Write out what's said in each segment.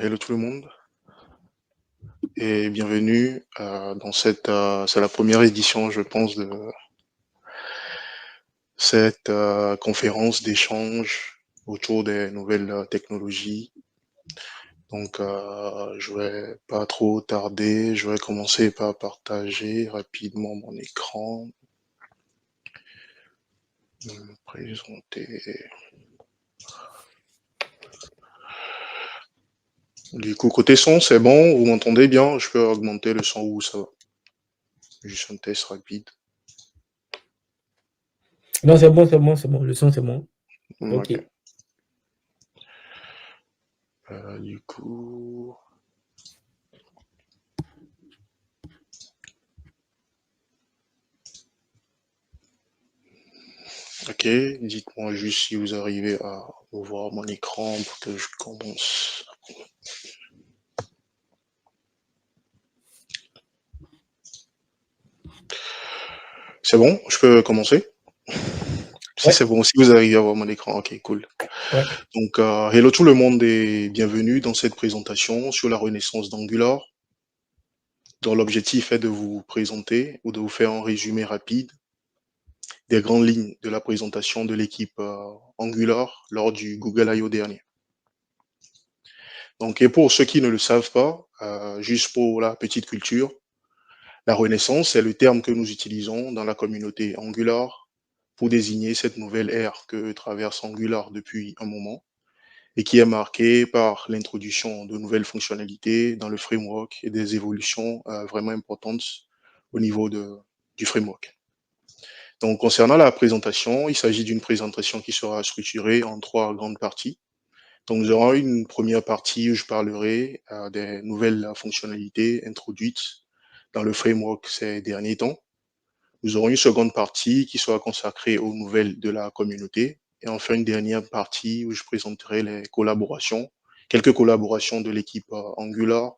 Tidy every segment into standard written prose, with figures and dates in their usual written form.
Hello tout le monde et bienvenue dans c'est la première édition, je pense, de cette conférence d'échange autour des nouvelles technologies. Donc, je vais pas trop tarder, je vais commencer par partager rapidement mon écran, me présenter. Du coup, côté son, c'est bon, vous m'entendez bien? Je peux augmenter le son ou ça va? Juste un test rapide. Non, c'est bon, c'est bon, c'est bon. Le son, c'est bon. Ok. Ok. Du coup, ok, dites-moi juste si vous arrivez à voir mon écran pour que je commence. C'est bon, je peux commencer? Si Ouais, c'est bon, si vous arrivez à voir mon écran, ok, cool. ouais. Donc, hello tout le monde et bienvenue dans cette présentation sur la renaissance d'Angular, dont l'objectif est de vous présenter ou de vous faire un résumé rapide des grandes lignes de la présentation de l'équipe Angular lors du Google I.O. dernier. Donc, et pour ceux qui ne le savent pas, juste pour la petite culture, la Renaissance est le terme que nous utilisons dans la communauté Angular pour désigner cette nouvelle ère que traverse Angular depuis un moment et qui est marquée par l'introduction de nouvelles fonctionnalités dans le framework et des évolutions vraiment importantes au niveau du framework. Donc, concernant la présentation, il s'agit d'une présentation qui sera structurée en trois grandes parties. Donc, nous aurons une première partie où je parlerai des nouvelles fonctionnalités introduites dans le framework ces derniers temps. Nous aurons une seconde partie qui sera consacrée aux nouvelles de la communauté. Et enfin, une dernière partie où je présenterai les collaborations, quelques collaborations de l'équipe Angular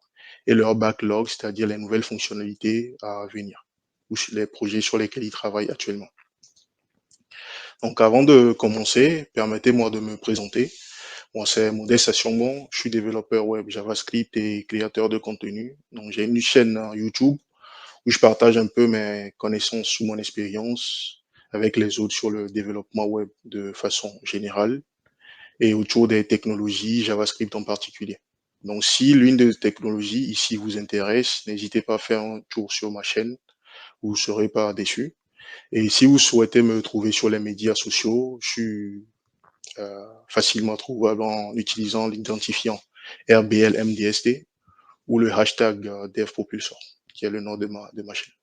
et leur backlog, c'est-à-dire les nouvelles fonctionnalités à venir, ou les projets sur lesquels ils travaillent actuellement. Donc, avant de commencer, permettez-moi de me présenter. Moi, c'est Modeste Assomon, je suis développeur web JavaScript et créateur de contenu. Donc, j'ai une chaîne YouTube où je partage un peu mes connaissances ou mon expérience avec les autres sur le développement web de façon générale et autour des technologies JavaScript en particulier. Donc, si l'une des technologies ici vous intéresse, n'hésitez pas à faire un tour sur ma chaîne, vous ne serez pas déçus. Et si vous souhaitez me trouver sur les médias sociaux, je suis facilement trouvable en utilisant l'identifiant RBLMDST ou le hashtag DevPropulsor, qui est le nom de ma chaîne.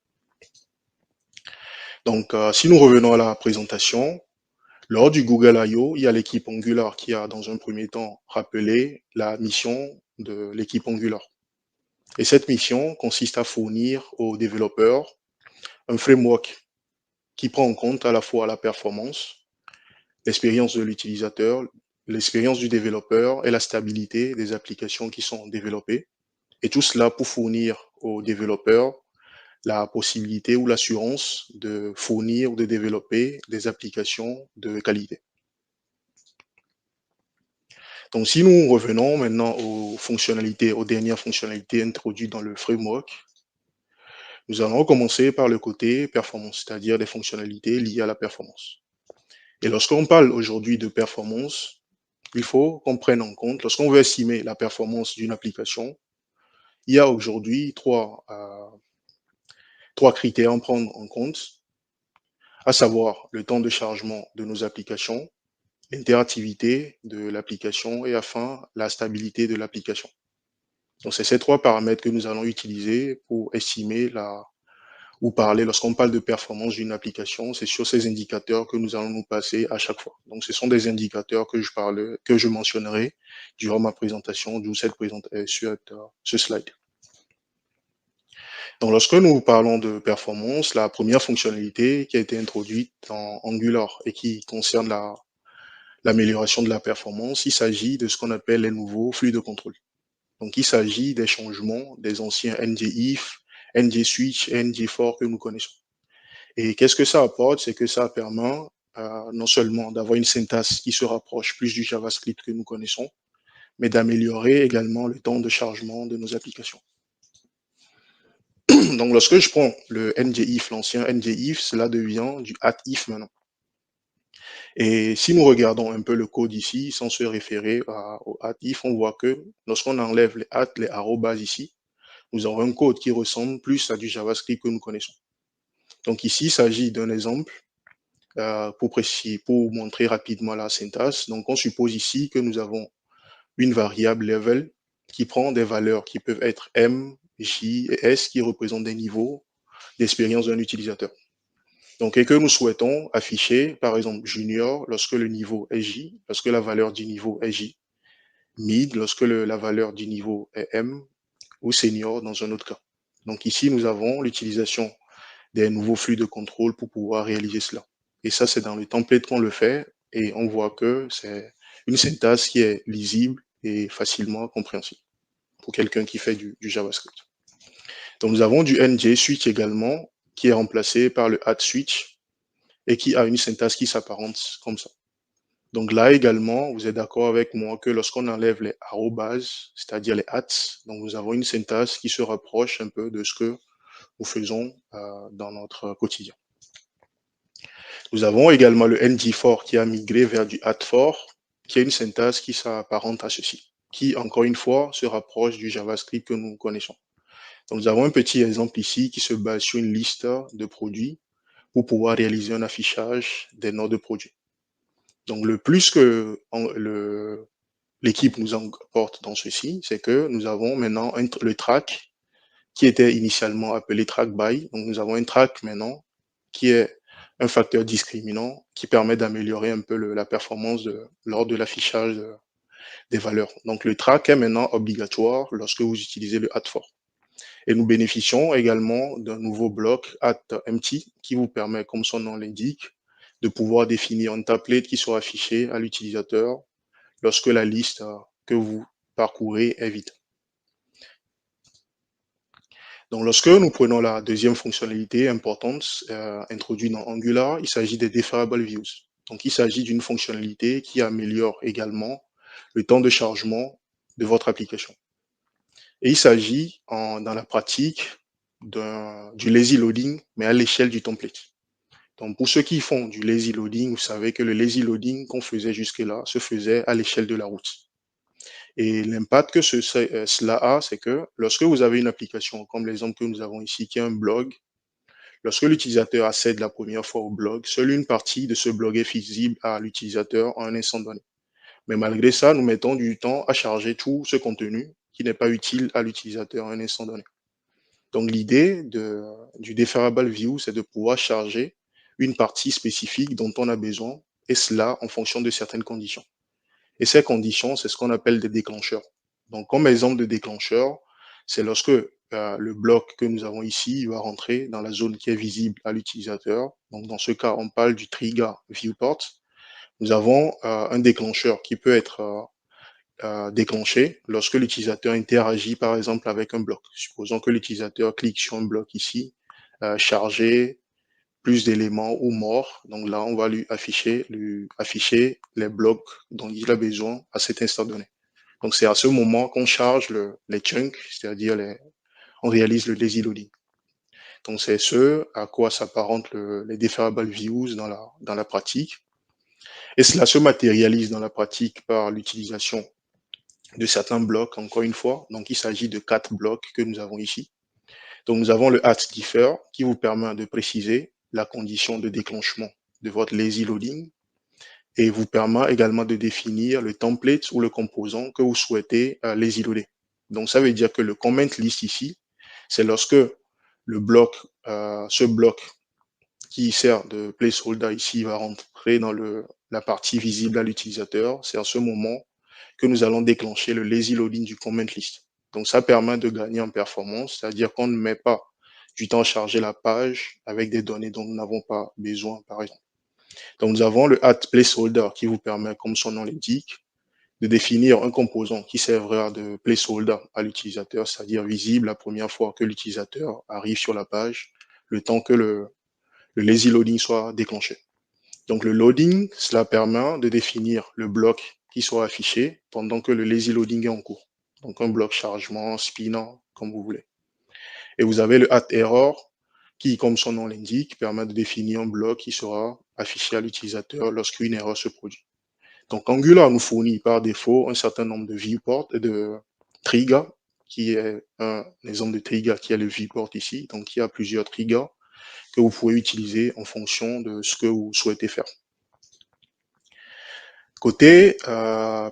Donc, si nous revenons à la présentation, lors du Google I.O., il y a l'équipe Angular qui a, dans un premier temps, rappelé la mission de l'équipe Angular. Et cette mission consiste à fournir aux développeurs un framework qui prend en compte à la fois la performance, l'expérience de l'utilisateur, l'expérience du développeur et la stabilité des applications qui sont développées. Et tout cela pour fournir aux développeurs la possibilité ou l'assurance de fournir ou de développer des applications de qualité. Donc, si nous revenons maintenant aux fonctionnalités, aux dernières fonctionnalités introduites dans le framework, nous allons commencer par le côté performance, c'est-à-dire des fonctionnalités liées à la performance. Et lorsqu'on parle aujourd'hui de performance, il faut qu'on prenne en compte, lorsqu'on veut estimer la performance d'une application, il y a aujourd'hui trois critères à prendre en compte, à savoir le temps de chargement de nos applications, l'interactivité de l'application et enfin la stabilité de l'application. Donc, c'est ces trois paramètres que nous allons utiliser pour estimer ou parler, lorsqu'on parle de performance d'une application, c'est sur ces indicateurs que nous allons nous passer à chaque fois. Donc, ce sont des indicateurs que je mentionnerai durant ma présentation, d'où ce slide. Donc, lorsque nous parlons de performance, la première fonctionnalité qui a été introduite en Angular et qui concerne l'amélioration de la performance, il s'agit de ce qu'on appelle les nouveaux flux de contrôle. Donc, il s'agit des changements des anciens NGIF, NGSwitch et NG4 que nous connaissons. Et qu'est-ce que ça apporte? C'est que ça permet non seulement d'avoir une syntaxe qui se rapproche plus du JavaScript que nous connaissons, mais d'améliorer également le temps de chargement de nos applications. Donc, lorsque je prends le NGIF, l'ancien NGIF, cela devient du @if maintenant. Et si nous regardons un peu le code ici, sans se référer au @if, on voit que lorsqu'on enlève les arrobas ici, nous avons un code qui ressemble plus à du JavaScript que nous connaissons. Donc ici, il s'agit d'un exemple pour montrer rapidement la syntaxe. Donc on suppose ici que nous avons une variable level qui prend des valeurs qui peuvent être M, J et S qui représentent des niveaux d'expérience d'un utilisateur. Donc, et que nous souhaitons afficher, par exemple, junior lorsque le niveau est J, lorsque la valeur du niveau est J, mid lorsque la valeur du niveau est M, ou senior dans un autre cas. Donc ici, nous avons l'utilisation des nouveaux flux de contrôle pour pouvoir réaliser cela. Et ça, c'est dans le template qu'on le fait, et on voit que c'est une syntaxe qui est lisible et facilement compréhensible pour quelqu'un qui fait du JavaScript. Donc nous avons du NG switch également, qui est remplacé par le add switch, et qui a une syntaxe qui s'apparente comme ça. Donc là également, vous êtes d'accord avec moi que lorsqu'on enlève les arrobas, c'est-à-dire les hats, donc nous avons une syntaxe qui se rapproche un peu de ce que nous faisons dans notre quotidien. Nous avons également le ng-for qui a migré vers du add-for, qui est une syntaxe qui s'apparente à ceci, qui encore une fois se rapproche du JavaScript que nous connaissons. Donc nous avons un petit exemple ici qui se base sur une liste de produits pour pouvoir réaliser un affichage des noms de produits. Donc le plus que l'équipe nous apporte dans ceci, c'est que nous avons maintenant le track qui était initialement appelé track by. Donc nous avons un track maintenant qui est un facteur discriminant qui permet d'améliorer un peu la performance lors de l'affichage des valeurs. Donc le track est maintenant obligatoire lorsque vous utilisez le add-for. Et nous bénéficions également d'un nouveau bloc @empty qui vous permet, comme son nom l'indique, de pouvoir définir un template qui sera affiché à l'utilisateur lorsque la liste que vous parcourez est vide. Donc, lorsque nous prenons la deuxième fonctionnalité importante introduite dans Angular, il s'agit des deferrable views. Donc, il s'agit d'une fonctionnalité qui améliore également le temps de chargement de votre application. Et il s'agit dans la pratique du lazy loading, mais à l'échelle du template. Donc, pour ceux qui font du lazy loading, vous savez que le lazy loading qu'on faisait jusque-là se faisait à l'échelle de la route. Et l'impact que cela a, c'est que lorsque vous avez une application, comme l'exemple que nous avons ici, qui est un blog, lorsque l'utilisateur accède la première fois au blog, seule une partie de ce blog est visible à l'utilisateur en un instant donné. Mais malgré ça, nous mettons du temps à charger tout ce contenu qui n'est pas utile à l'utilisateur en un instant donné. Donc l'idée du deferrable view, c'est de pouvoir charger une partie spécifique dont on a besoin, et cela en fonction de certaines conditions. Et ces conditions, c'est ce qu'on appelle des déclencheurs. Donc, comme exemple de déclencheur, c'est lorsque le bloc que nous avons ici va rentrer dans la zone qui est visible à l'utilisateur. Donc, dans ce cas, on parle du trigger viewport. Nous avons un déclencheur qui peut être déclenché lorsque l'utilisateur interagit, par exemple, avec un bloc. Supposons que l'utilisateur clique sur un bloc ici, chargé, plus d'éléments ou mort. Donc là, on va lui afficher les blocs dont il a besoin à cet instant donné. Donc c'est à ce moment qu'on charge les chunks, c'est-à-dire on réalise le lazy loading. Donc c'est ce à quoi s'apparentent les deferrable views dans la pratique. Et cela se matérialise dans la pratique par l'utilisation de certains blocs, encore une fois. Donc il s'agit de 4 blocs que nous avons ici. Donc nous avons le @defer qui vous permet de préciser la condition de déclenchement de votre lazy loading et vous permet également de définir le template ou le composant que vous souhaitez lazy loader. Donc ça veut dire que le comment list ici, c'est lorsque ce bloc qui sert de placeholder ici va rentrer dans la partie visible à l'utilisateur. C'est à ce moment que nous allons déclencher le lazy loading du comment list. Donc ça permet de gagner en performance, c'est-à-dire qu'on ne met pas du temps à charger la page avec des données dont nous n'avons pas besoin, par exemple. Donc nous avons le add placeholder qui vous permet, comme son nom l'indique, de définir un composant qui servira de placeholder à l'utilisateur, c'est-à-dire visible la première fois que l'utilisateur arrive sur la page, le temps que le lazy loading soit déclenché. Donc le loading, cela permet de définir le bloc qui soit affiché pendant que le lazy loading est en cours. Donc un bloc chargement, spinner, comme vous voulez. Et vous avez le at error qui, comme son nom l'indique, permet de définir un bloc qui sera affiché à l'utilisateur lorsqu'une erreur se produit. Donc Angular nous fournit par défaut un certain nombre de viewports et de triggers, qui est un exemple de trigger qui est le viewport ici. Donc il y a plusieurs triggers que vous pouvez utiliser en fonction de ce que vous souhaitez faire. Côté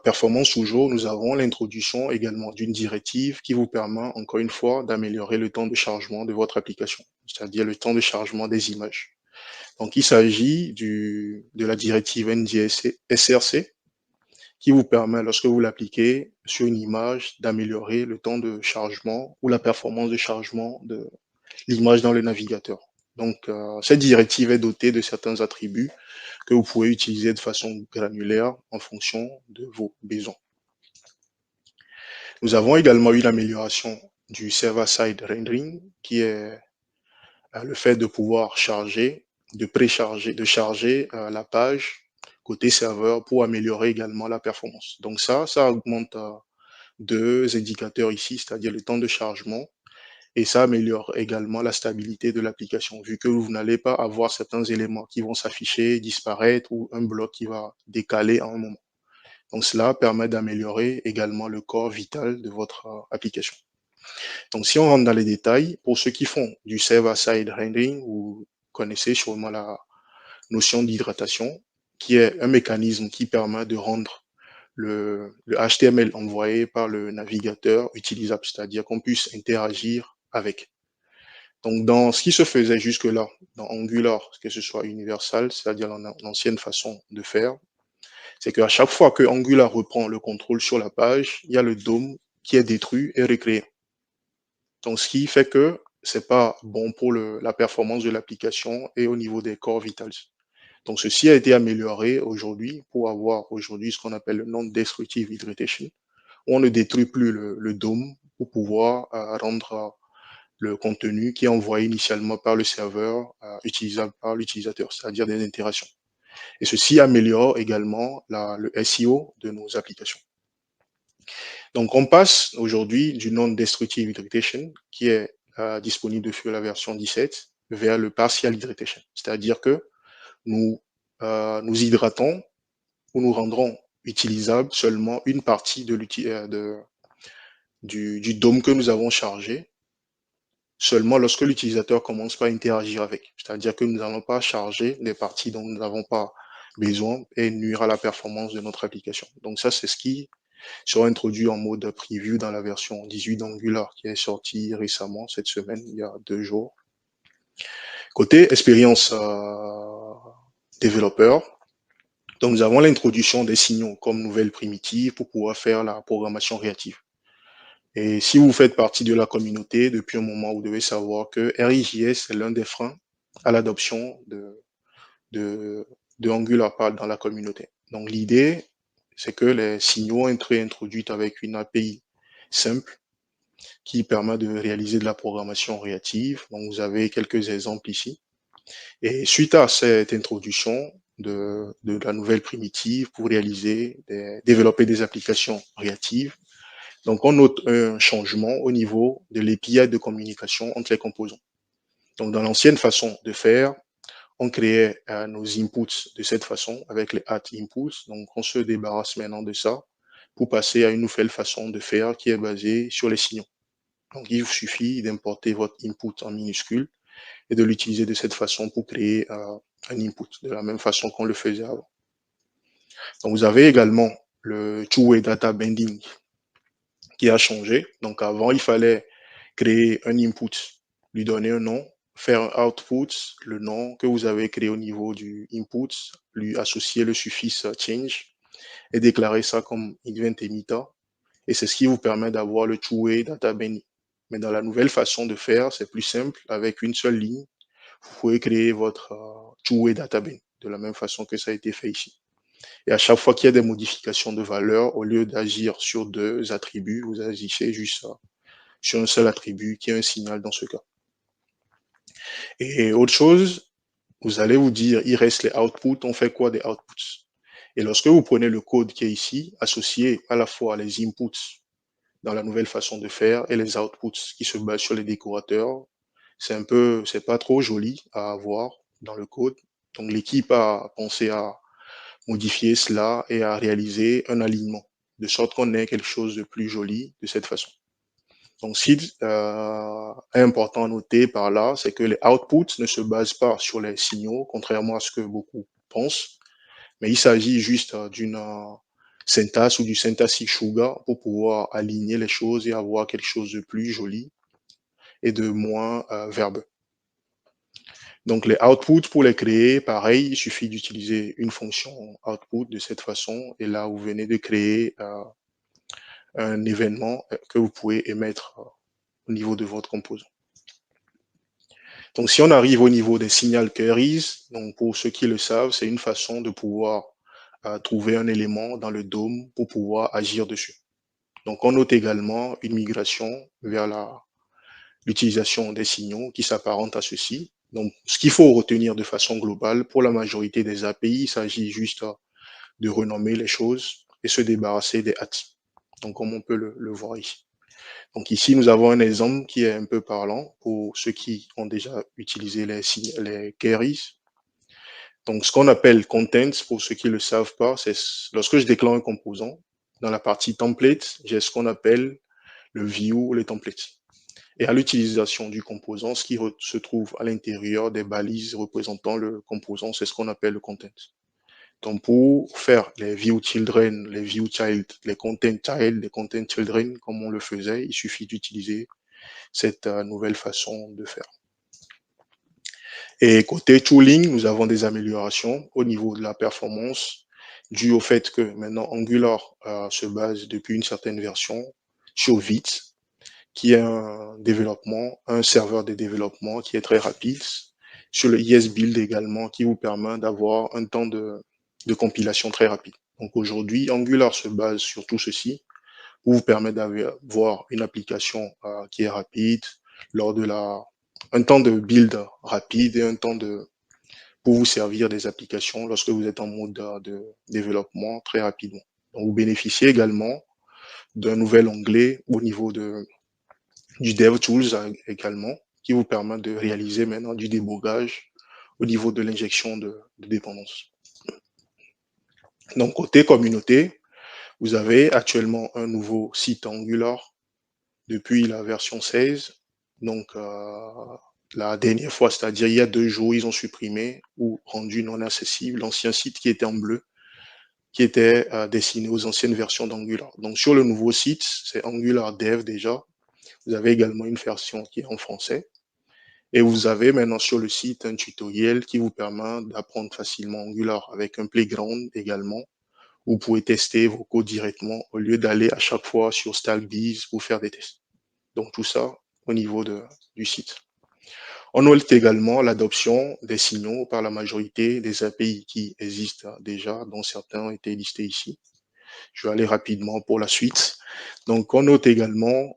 performance toujours, nous avons l'introduction également d'une directive qui vous permet, encore une fois, d'améliorer le temps de chargement de votre application, c'est-à-dire le temps de chargement des images. Donc, il s'agit de la directive NDSRC qui vous permet, lorsque vous l'appliquez sur une image, d'améliorer le temps de chargement ou la performance de chargement de l'image dans le navigateur. Donc, cette directive est dotée de certains attributs que vous pouvez utiliser de façon granulaire en fonction de vos besoins. Nous avons également eu l'amélioration du server-side rendering, qui est le fait de pouvoir charger, de précharger, de charger la page côté serveur pour améliorer également la performance. Donc ça augmente deux indicateurs ici, c'est-à-dire le temps de chargement, et ça améliore également la stabilité de l'application, vu que vous n'allez pas avoir certains éléments qui vont s'afficher, disparaître, ou un bloc qui va décaler à un moment. Donc cela permet d'améliorer également le corps vital de votre application. Donc si on rentre dans les détails, pour ceux qui font du server-side rendering, vous connaissez sûrement la notion d'hydratation, qui est un mécanisme qui permet de rendre le HTML envoyé par le navigateur utilisable, c'est-à-dire qu'on puisse interagir avec. Donc, dans ce qui se faisait jusque-là, dans Angular, que ce soit Universal, c'est-à-dire l'ancienne façon de faire, c'est qu'à chaque fois que Angular reprend le contrôle sur la page, il y a le DOM qui est détruit et recréé. Donc, ce qui fait que c'est pas bon pour la performance de l'application et au niveau des core vitals. Donc, ceci a été amélioré aujourd'hui pour avoir aujourd'hui ce qu'on appelle le non-destructive hydratation, où on ne détruit plus le DOM pour pouvoir rendre le contenu qui est envoyé initialement par le serveur utilisable par l'utilisateur, c'est-à-dire des itérations. Et ceci améliore également le SEO de nos applications. Donc, on passe aujourd'hui du non-destructive hydration, qui est disponible sur la version 17, vers le partial hydration, c'est-à-dire que nous hydratons ou nous rendrons utilisable seulement une partie du DOM que nous avons chargé, seulement lorsque l'utilisateur commence par interagir avec. C'est-à-dire que nous n'allons pas charger des parties dont nous n'avons pas besoin et nuire à la performance de notre application. Donc ça, c'est ce qui sera introduit en mode preview dans la version 18 d'Angular qui est sortie récemment, cette semaine, il y a 2 jours. Côté expérience développeur, donc nous avons l'introduction des signaux comme nouvelle primitive pour pouvoir faire la programmation réactive. Et si vous faites partie de la communauté, depuis un moment, vous devez savoir que RIJS est l'un des freins à l'adoption de Angular dans la communauté. Donc l'idée, c'est que les signaux ont été introduits avec une API simple qui permet de réaliser de la programmation réactive. Donc vous avez quelques exemples ici. Et suite à cette introduction de la nouvelle primitive pour développer des applications réactives, donc on note un changement au niveau de l'API de communication entre les composants. Donc dans l'ancienne façon de faire, on créait nos inputs de cette façon avec les at inputs. Donc on se débarrasse maintenant de ça pour passer à une nouvelle façon de faire qui est basée sur les signaux. Donc il vous suffit d'importer votre input en minuscule et de l'utiliser de cette façon pour créer un input, de la même façon qu'on le faisait avant. Donc vous avez également le two-way data binding qui a changé. Donc avant, il fallait créer un input, lui donner un nom, faire un output, le nom que vous avez créé au niveau du input, lui associer le suffixe change et déclarer ça comme event emitter. Et c'est ce qui vous permet d'avoir le two-way data binding. Mais dans la nouvelle façon de faire, c'est plus simple. Avec une seule ligne, vous pouvez créer votre two-way data bind de la même façon que ça a été fait ici. Et à chaque fois qu'il y a des modifications de valeur, au lieu d'agir sur deux attributs, vous agissez juste sur un seul attribut qui est un signal dans ce cas. Et autre chose, vous allez vous dire, il reste les outputs, on fait quoi des outputs? Et lorsque vous prenez le code qui est ici, associé à la fois les inputs dans la nouvelle façon de faire et les outputs qui se basent sur les décorateurs, c'est pas trop joli à avoir dans le code. Donc l'équipe a pensé à modifier cela et à réaliser un alignement, de sorte qu'on ait quelque chose de plus joli de cette façon. Donc, ce qui est important à noter par là, c'est que les outputs ne se basent pas sur les signaux, contrairement à ce que beaucoup pensent, mais il s'agit juste d'une syntaxe ou du syntactic sugar pour pouvoir aligner les choses et avoir quelque chose de plus joli et de moins verbeux. Donc, les outputs, pour les créer, pareil, il suffit d'utiliser une fonction output de cette façon, et là, vous venez de créer un événement que vous pouvez émettre au niveau de votre composant. Donc, si on arrive au niveau des signal queries, donc pour ceux qui le savent, c'est une façon de pouvoir trouver un élément dans le DOM pour pouvoir agir dessus. Donc, on note également une migration vers l'utilisation des signaux qui s'apparente à ceci. Donc, ce qu'il faut retenir de façon globale, pour la majorité des API, il s'agit juste de renommer les choses et se débarrasser des hats. Donc, comme on peut le voir ici. Donc ici, nous avons un exemple qui est un peu parlant pour ceux qui ont déjà utilisé les queries. Donc, ce qu'on appelle contents, pour ceux qui ne le savent pas, c'est lorsque je déclare un composant, dans la partie template, j'ai ce qu'on appelle le view, le template. Et à l'utilisation du composant, ce qui se trouve à l'intérieur des balises représentant le composant, c'est ce qu'on appelle le content. Donc, pour faire les view children, les view child, les content child, les content children, comme on le faisait, il suffit d'utiliser cette nouvelle façon de faire. Et côté tooling, nous avons des améliorations au niveau de la performance dû au fait que maintenant Angular se base depuis une certaine version sur Vite, qui est un serveur de développement qui est très rapide, sur le ESBuild également, qui vous permet d'avoir un temps de compilation très rapide. Donc aujourd'hui, Angular se base sur tout ceci, pour vous permettre d'avoir une application qui est rapide, lors de un temps de build rapide et un temps pour vous servir des applications lorsque vous êtes en mode de développement très rapidement. Donc, vous bénéficiez également d'un nouvel onglet au niveau du DevTools également, qui vous permet de réaliser maintenant du débogage au niveau de l'injection de dépendance. Donc, côté communauté, vous avez actuellement un nouveau site Angular depuis la version 16. Donc, la dernière fois, c'est-à-dire il y a 2 jours, ils ont supprimé ou rendu non accessible l'ancien site qui était en bleu, qui était destiné aux anciennes versions d'Angular. Donc, sur le nouveau site, c'est Angular Dev déjà. Vous avez également une version qui est en français. Et vous avez maintenant sur le site un tutoriel qui vous permet d'apprendre facilement Angular avec un playground également. Vous pouvez tester vos codes directement au lieu d'aller à chaque fois sur StackBiz pour faire des tests. Donc tout ça au niveau du site. On note également l'adoption des signaux par la majorité des API qui existent déjà, dont certains ont été listés ici. Je vais aller rapidement pour la suite. Donc, on note également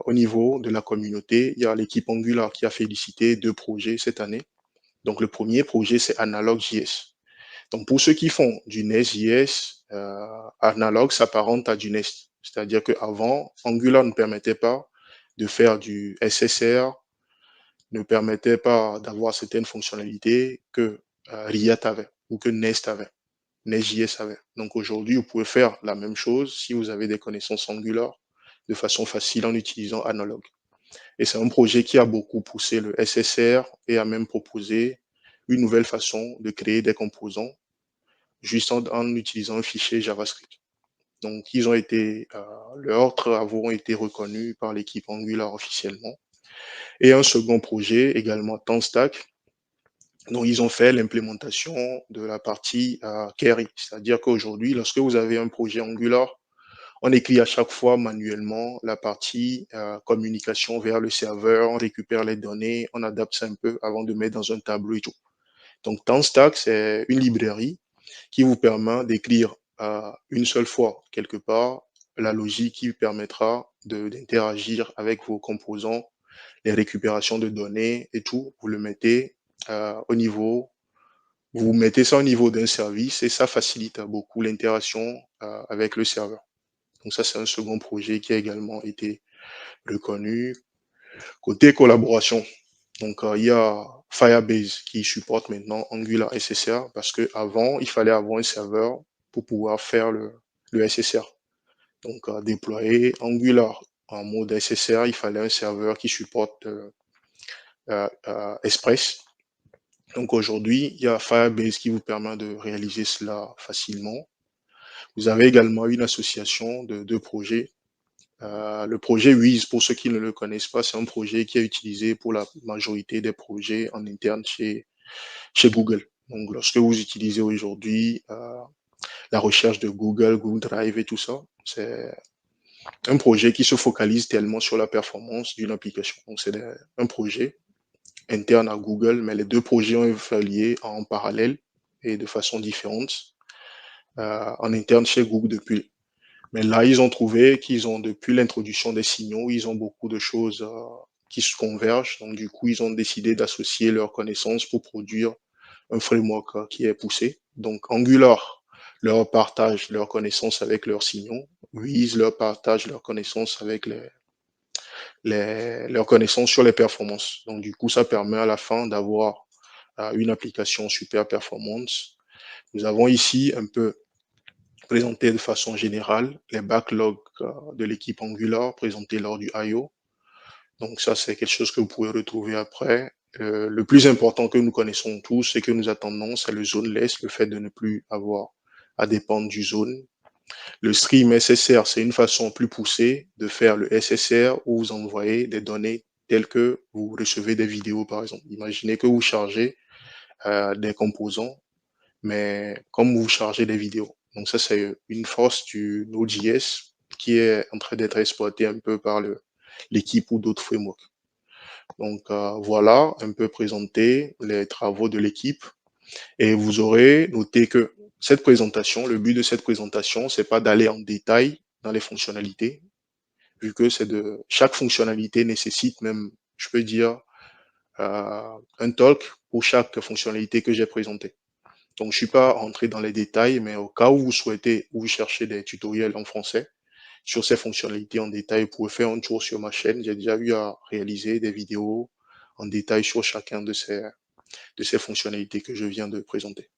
au niveau de la communauté, il y a l'équipe Angular qui a félicité 2 projets cette année. Donc, le premier projet, c'est Analog.js. Donc, pour ceux qui font du Nest.js, Analog s'apparente à du Nest. C'est-à-dire qu'avant, Angular ne permettait pas de faire du SSR, ne permettait pas d'avoir certaines fonctionnalités que React avait ou que Nest avait. Nest.js avait. Donc aujourd'hui, vous pouvez faire la même chose si vous avez des connaissances Angular de façon facile en utilisant Analog. Et c'est un projet qui a beaucoup poussé le SSR et a même proposé une nouvelle façon de créer des composants juste en utilisant un fichier JavaScript. Donc ils ont été, leurs travaux ont été reconnus par l'équipe Angular officiellement. Et un second projet, également TanStack, dont ils ont fait l'implémentation de la partie query. C'est-à-dire qu'aujourd'hui, lorsque vous avez un projet Angular, on écrit à chaque fois manuellement la partie communication vers le serveur, on récupère les données, on adapte ça un peu avant de mettre dans un tableau et tout. Donc, TanStack, c'est une librairie qui vous permet d'écrire une seule fois, quelque part, la logique qui permettra d'interagir avec vos composants, les récupérations de données et tout. Vous le mettez au niveau Vous mettez ça au niveau d'un service et ça facilite beaucoup l'interaction avec le serveur. Donc ça, c'est un second projet qui a également été reconnu. Côté collaboration, donc il y a Firebase qui supporte maintenant Angular SSR parce qu'avant, il fallait avoir un serveur pour pouvoir faire le SSR. Donc déployer Angular en mode SSR, il fallait un serveur qui supporte Express. Donc aujourd'hui, il y a Firebase qui vous permet de réaliser cela facilement. Vous avez également une association de deux projets. Le projet Wiz, pour ceux qui ne le connaissent pas, c'est un projet qui est utilisé pour la majorité des projets en interne chez Google. Donc, lorsque vous utilisez aujourd'hui la recherche de Google, Google Drive et tout ça, c'est un projet qui se focalise tellement sur la performance d'une application. Donc, c'est un projet interne à Google, mais les deux projets ont été liés en parallèle et de façon différente en interne chez Google depuis. Mais là, ils ont trouvé qu'ils ont, depuis l'introduction des signaux, ils ont beaucoup de choses qui se convergent. Donc, du coup, ils ont décidé d'associer leurs connaissances pour produire un framework qui est poussé. Donc, Angular leur partage leurs connaissances avec leurs signaux. Wiz leur partage leurs connaissances avec leurs connaissances sur les performances. Donc, du coup, ça permet à la fin d'avoir une application super performance. Nous avons ici un peu présenté de façon générale les backlogs de l'équipe Angular présentés lors du I.O. Donc ça, c'est quelque chose que vous pouvez retrouver après. Le plus important que nous connaissons tous et que nous attendons, c'est le zoneless, le fait de ne plus avoir à dépendre du zone. Le stream SSR, c'est une façon plus poussée de faire le SSR où vous envoyez des données telles que vous recevez des vidéos, par exemple. Imaginez que vous chargez des composants, mais comme vous chargez des vidéos. Donc ça, c'est une force du Node.js qui est en train d'être exploitée un peu par l'équipe ou d'autres frameworks. Donc voilà, un peu présenté les travaux de l'équipe. Et vous aurez noté que cette présentation, le but de cette présentation, c'est pas d'aller en détail dans les fonctionnalités, vu que c'est de chaque fonctionnalité nécessite même, je peux dire, un talk pour chaque fonctionnalité que j'ai présentée. Donc je suis pas rentré dans les détails, mais au cas où vous souhaitez ou vous cherchez des tutoriels en français sur ces fonctionnalités en détail, vous pouvez faire un tour sur ma chaîne. J'ai déjà eu à réaliser des vidéos en détail sur chacun de ces fonctionnalités que je viens de présenter.